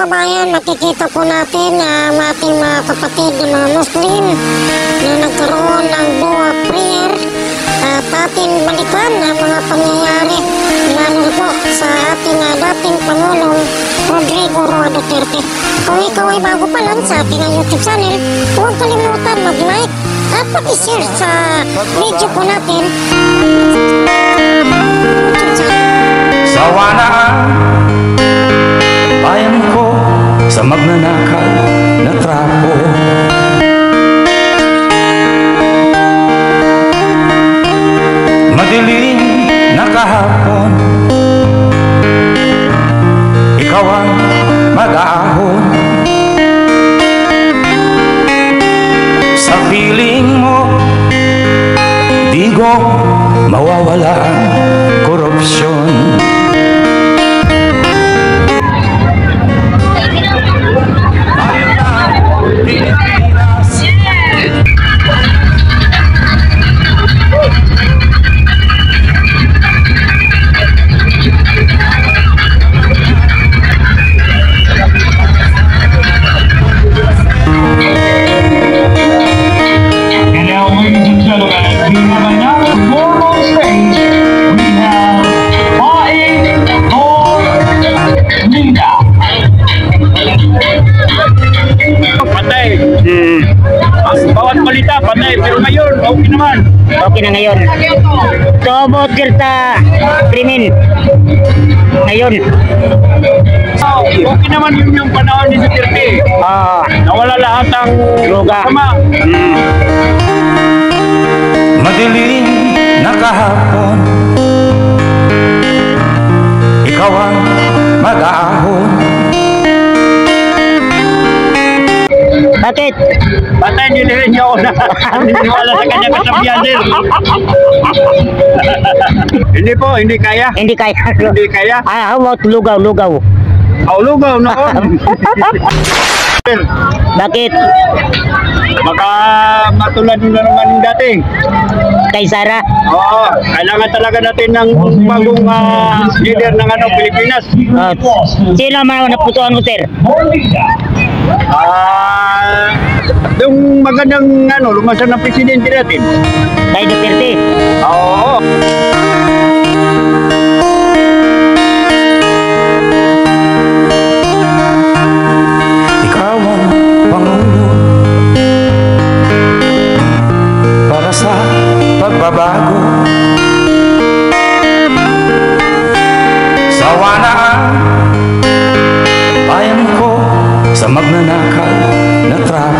kababayan, nakikita po natin ang ating mga kapatid na mga Muslim na nagkaroon ng dua prayer at ating balikan ang mga pangyayari lalo po sa ating dating Pangulong Rodrigo Roa Duterte. Kung ikaw ay bago pa lang sa ating YouTube channel, huwag kalimutan mag-like at pag-share sa video po natin. Sawa na ang bayan ko sa magnanakaw na trapo. Madilim na kahapon, ikaw ang mag-aahon. Sa piling mo, di ko mawawala ang korupsyon. Patay. Bawat balita patay, pero ngayon okay naman. Okay na ngayon. So, about Delta krimen ngayon. Okay naman yung panahon ni Duterte. Nawala lahat ang Luga. sama. Madilim na kahapon, ikaw ang mag-aahon. Bakit? Patay, nilirin niyo ako na niniwala sa kanya kasabihan din. Hindi po, hindi kaya. Hindi kaya. Hindi kaya. How about lugaw? Lugaw noon. Bakit? Baka matulad na naman yung dati. Kay Sara? Oo, kailangan talaga natin ng bagong leader ng Pilipinas. Sino man naputuan mo, sir? Yung magandang lumasan ng presidente natin. Kay Duterte? Oo. Ikaw ang Pangulo para sa pagbabago. Sawa na ang bayan ko sa magnanakaw na trapo.